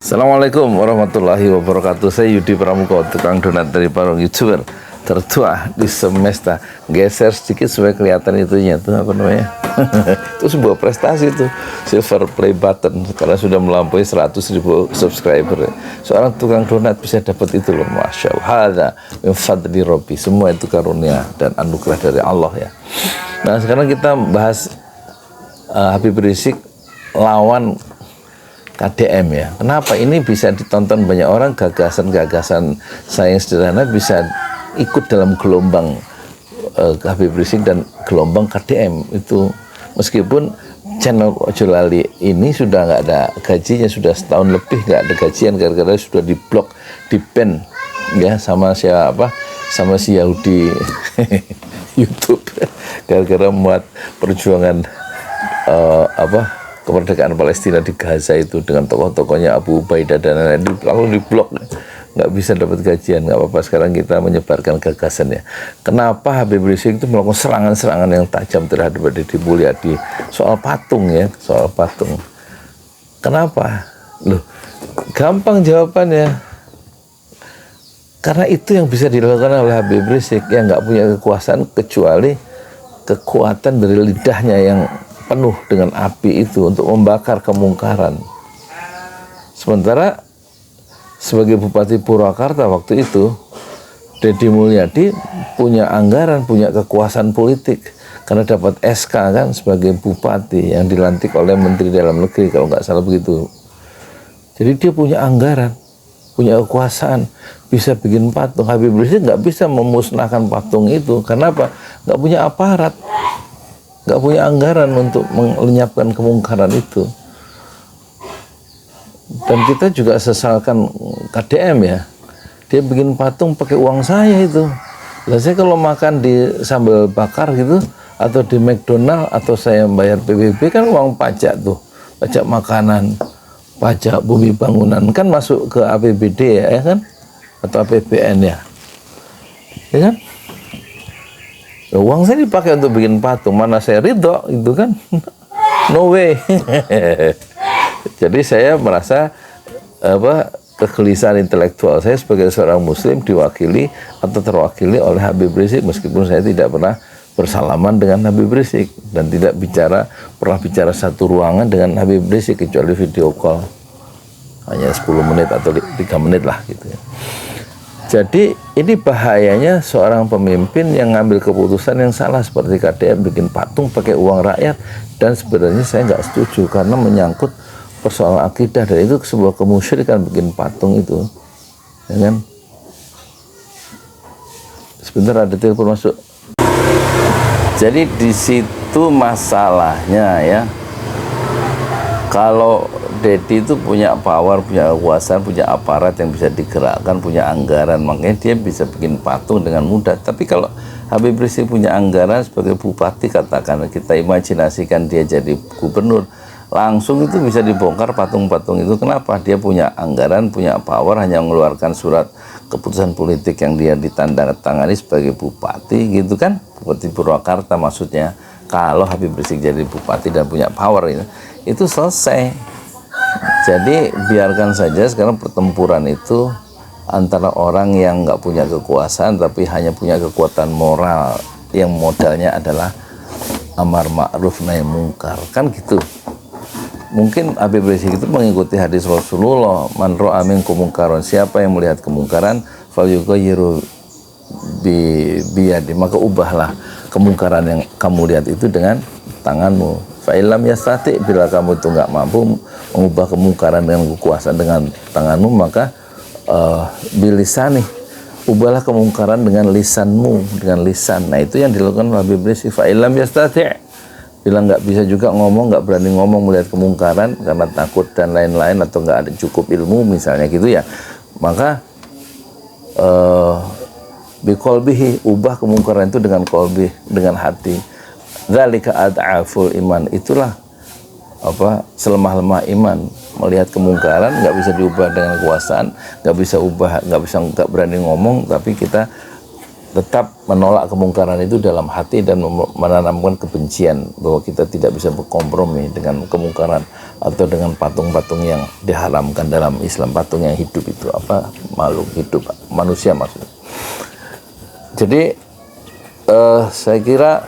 Assalamualaikum warahmatullahi wabarakatuh. Saya Yudi Pramuko, tukang donat dari Parung, YouTuber tertua di semesta. Geser sedikit supaya kelihatan itunya tuh apa namanya? Itu sebuah prestasi tuh, silver play button karena sudah melampaui 100.000 subscriber. Seorang tukang donat bisa dapat itu loh, masya Allah. Hada min fadli Rabbi. Semua itu karunia dan anugerah dari Allah ya. Nah sekarang kita bahas Habib Rizik lawan KDM ya. Kenapa ini bisa ditonton banyak orang, gagasan-gagasan saya yang sederhana bisa ikut dalam gelombang Habib Rizik dan gelombang KDM itu, meskipun channel Ojo Lali ini sudah nggak ada gajinya, sudah setahun lebih nggak ada gajian gara-gara sudah diblok, di-ban ya sama siapa, sama si Yahudi YouTube gara-gara muat perjuangan kemerdekaan Palestina di Gaza itu dengan tokoh-tokohnya Abu Ubaidah dan lain-lain, lalu diblok, nggak bisa dapat gajian. Nggak apa-apa, sekarang kita menyebarkan gagasan ya. Kenapa Habib Rizik itu melakukan serangan-serangan yang tajam terhadap Deddy Mulyadi soal patung ya, soal patung. Kenapa? Loh, gampang jawabannya. Karena itu yang bisa dilakukan oleh Habib Rizik yang nggak punya kekuasaan kecuali kekuatan dari lidahnya yang penuh dengan api itu untuk membakar kemungkaran. Sementara sebagai Bupati Purwakarta waktu itu, Deddy Mulyadi punya anggaran, punya kekuasaan politik karena dapat SK kan sebagai bupati yang dilantik oleh Menteri Dalam Negeri kalau nggak salah begitu. Jadi dia punya anggaran, punya kekuasaan, bisa bikin patung. Habib Rizik nggak bisa memusnahkan patung itu. Kenapa? Nggak punya aparat, nggak punya anggaran untuk melenyapkan kemungkaran itu. Dan kita juga sesalkan KDM ya, dia bikin patung pakai uang saya itu. Lah saya kalau makan di sambal bakar gitu atau di McDonald atau saya bayar PBB kan uang pajak tuh, pajak makanan, pajak bumi bangunan kan masuk ke APBD ya kan, atau APBN ya kan. Uang saya dipakai untuk bikin patung, mana saya ridho itu kan. No way. Jadi saya merasa kegelisahan intelektual saya sebagai seorang muslim diwakili atau terwakili oleh Habib Rizik, meskipun saya tidak pernah bersalaman dengan Habib Rizik dan tidak pernah bicara satu ruangan dengan Habib Rizik kecuali video call hanya 10 menit atau 3 menit lah gitu ya. Jadi ini bahayanya seorang pemimpin yang ngambil keputusan yang salah seperti KDM bikin patung pakai uang rakyat, dan sebenarnya saya nggak setuju karena menyangkut persoalan akidah dan itu sebuah kemusyrikan bikin patung itu, ya kan? Sebentar ada telepon masuk. Jadi di situ masalahnya ya, kalau Deddy itu punya power, punya kekuasaan, punya aparat yang bisa digerakkan, punya anggaran, makanya dia bisa bikin patung dengan mudah. Tapi kalau Habib Rizik punya anggaran sebagai bupati, katakan kita imajinasikan dia jadi gubernur, langsung itu bisa dibongkar patung-patung itu. Kenapa? Dia punya anggaran, punya power, hanya mengeluarkan surat keputusan politik yang dia ditandatangani sebagai bupati gitu kan, Bupati Purwakarta maksudnya. Kalau Habib Rizik jadi bupati dan punya power itu selesai. Jadi biarkan saja sekarang pertempuran itu antara orang yang nggak punya kekuasaan tapi hanya punya kekuatan moral yang modalnya adalah amar ma'ruf nahi mungkar, kan gitu. Mungkin Habib Rizik itu mengikuti hadis Rasulullah, man ra'a minkum mungkaran, siapa yang melihat kemungkaran falyughayyiru biyadi, maka ubahlah kemungkaran yang kamu lihat itu dengan tanganmu. Fa'ilam yastati, bila kamu itu nggak mampu mengubah kemungkaran dengan kekuasaan dengan tanganmu, maka bilisani, ubahlah kemungkaran dengan lisanmu, dengan lisan. Nah itu yang dilakukan Habib Rizik. Fa'ilam yastati, bila nggak bisa juga ngomong, nggak berani ngomong melihat kemungkaran karena takut dan lain-lain atau nggak ada cukup ilmu misalnya gitu ya, maka biqolbihi, ubah kemungkaran itu dengan kolbi, dengan hati. Dzalika ad'aful iman, itulah selemah-lemah iman. Melihat kemungkaran nggak bisa diubah dengan kekuasaan, nggak berani ngomong, tapi kita tetap menolak kemungkaran itu dalam hati dan menanamkan kebencian bahwa kita tidak bisa berkompromi dengan kemungkaran atau dengan patung-patung yang diharamkan dalam Islam. Patung yang hidup itu apa, makhluk hidup, manusia maksudnya. Jadi saya kira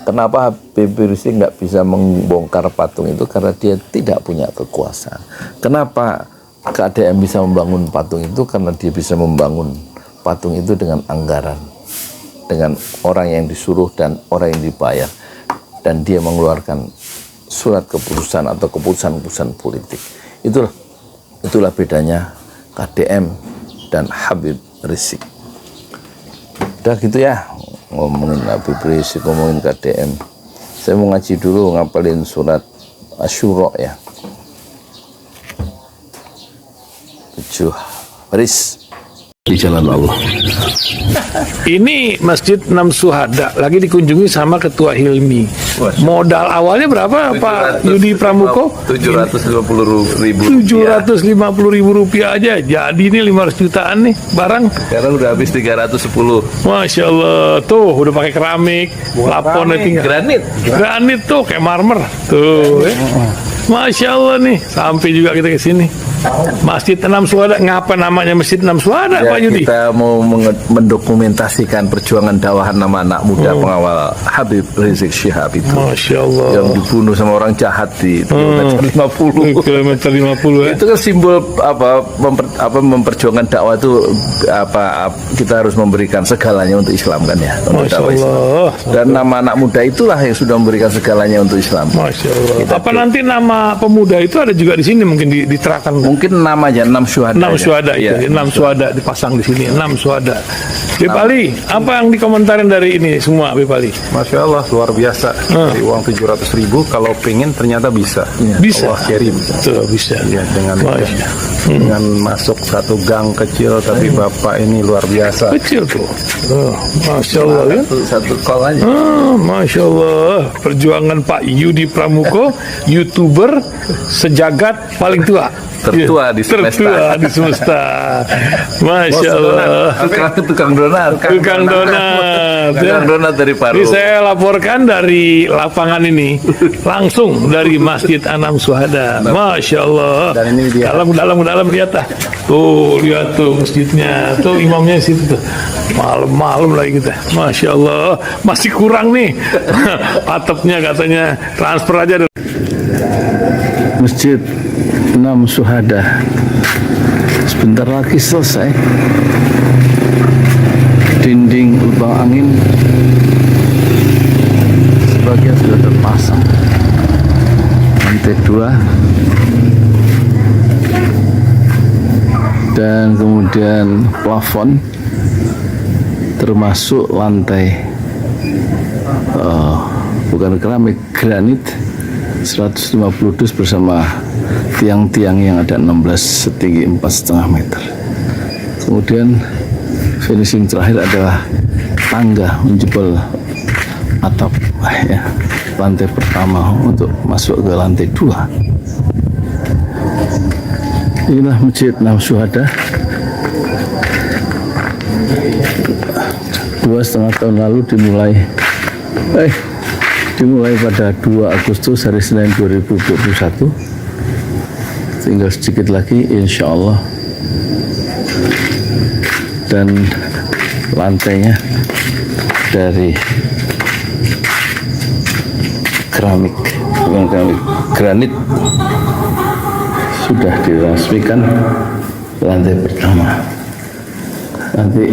kenapa Habib Rizik nggak bisa membongkar patung itu karena dia tidak punya kekuasaan. Kenapa KDM bisa membangun patung itu karena dia bisa membangun patung itu dengan anggaran, dengan orang yang disuruh dan orang yang dibayar, dan dia mengeluarkan surat keputusan atau keputusan-keputusan politik. Itulah bedanya KDM dan Habib Rizik. Udah gitu ya, ngomongin Habib Rizik, ngomongin KDM. Saya mau ngaji dulu, ngapalin surat Asyura ya. 7 baris di jalan Allah. Ini Masjid Enam Syuhada lagi dikunjungi sama Ketua Hilmi. Modal awalnya berapa Pak Yudi Pramuko? 750.000. 750.000 rupiah aja. Jadi ini 500 jutaan nih barang. Sekarang udah habis 310. Masya Allah, tuh udah pakai keramik, plafonnya tinggal. Granit tuh kayak marmer. Tuh, Masya Allah nih, sampai juga kita ke sini. Masjid Enam Syuhada, ngapa namanya Masjid Enam Syuhada, Ya, Pak Yudi? kita mau mendokumentasikan perjuangan dakwah nama anak muda pengawal Habib Rizik Syihab itu. Masya Allah. Yang dibunuh sama orang jahat di kilometer 50. Kilometer 50 ya. Itu kan simbol memperjuangkan dakwah itu kita harus memberikan segalanya untuk Islam kan ya. Untuk Masya dakwah Islam. Allah. Dan nama anak muda itulah yang sudah memberikan segalanya untuk Islam. Masya Allah. Apa nanti nama pemuda itu ada juga di sini mungkin diterangkan? Mungkin namanya 6 syuhada. 6 syuhada itu, Ya. 6 syuhada dipasang di sini, 6 syuhada. Bipali, apa yang dikomentarin dari ini semua, Bipali? Masya Allah, luar biasa. Dari uang 700.000, kalau pengen ternyata bisa. Bisa. Allah kirim. Tuh, bisa. Ya, dengan masuk satu gang kecil, tapi Bapak ini luar biasa. Kecil tuh. Masya Allah ya. Satu call aja. Masya Allah, perjuangan Pak Yudi Pramuko, YouTuber sejagat paling tua. Tertua di semesta. Tertua di semesta. Masya Allah. Tukang donat. Tukang donat. Tukang donat dari Paru. Ini saya laporkan dari lapangan ini, langsung dari Masjid Enam Syuhada. Masya Allah. Dan ini dia. Dalam lihat ah. Tuh, lihat tuh masjidnya. Tuh imamnya di situ tuh. Malam-malam lagi kita. Masya Allah. Masih kurang nih. Atapnya katanya transfer aja. Masjid Enam Syuhada sebentar lagi selesai. Dinding lubang angin sebagian sudah terpasang, lantai 2 dan kemudian plafon termasuk lantai bukan keramik, granit 150 dus bersama tiang-tiang yang ada 16 setinggi 4,5 meter. Kemudian finishing terakhir adalah tangga menjebol atap ya, lantai pertama untuk masuk ke lantai 2. Inilah Masjid Enam Syuhada. 2,5 tahun lalu dimulai pada 2 Agustus hari Senin 2021. Tinggal sedikit lagi insya Allah, dan lantainya dari keramik, bukan keramik, granit sudah diresmikan lantai pertama. Nanti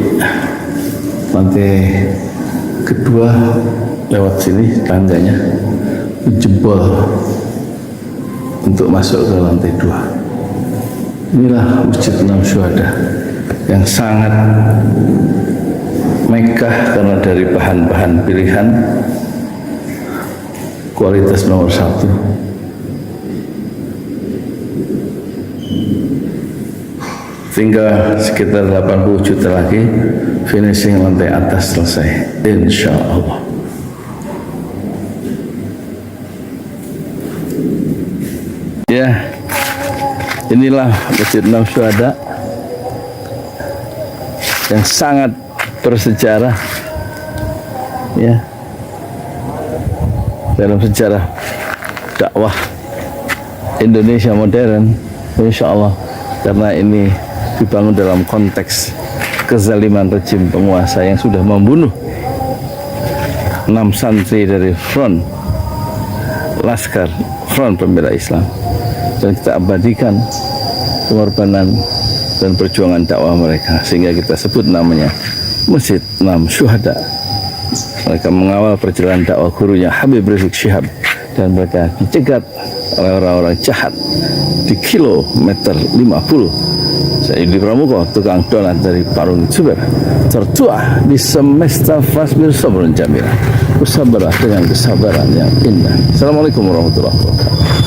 lantai kedua lewat sini tangganya jebol untuk masuk ke lantai 2. Inilah Masjid Enam Syuhada yang sangat megah karena dari bahan-bahan pilihan, kualitas nomor 1. Tinggal sekitar 80 juta lagi finishing lantai atas selesai, insya Allah. Ya, inilah Masjid Enam Syuhada yang sangat bersejarah ya dalam sejarah dakwah Indonesia modern, insya Allah, karena ini dibangun dalam konteks kezaliman rejim penguasa yang sudah membunuh 6 santri dari front Laskar Front Pembela Islam, dan kita abadikan pengorbanan dan perjuangan dakwah mereka sehingga kita sebut namanya Masjid 6 Syuhada. Mereka mengawal perjalanan dakwah gurunya Habib Rizik Syihab, dan mereka dicegat oleh orang-orang jahat di kilometer 50. Saya Yudi Pramuko, tukang donat dari Parung Youtuber, tertua di semesta Fasbir Sabrun Jamila. Bersabarlah dengan kesabaran yang indah. Assalamualaikum warahmatullahi wabarakatuh.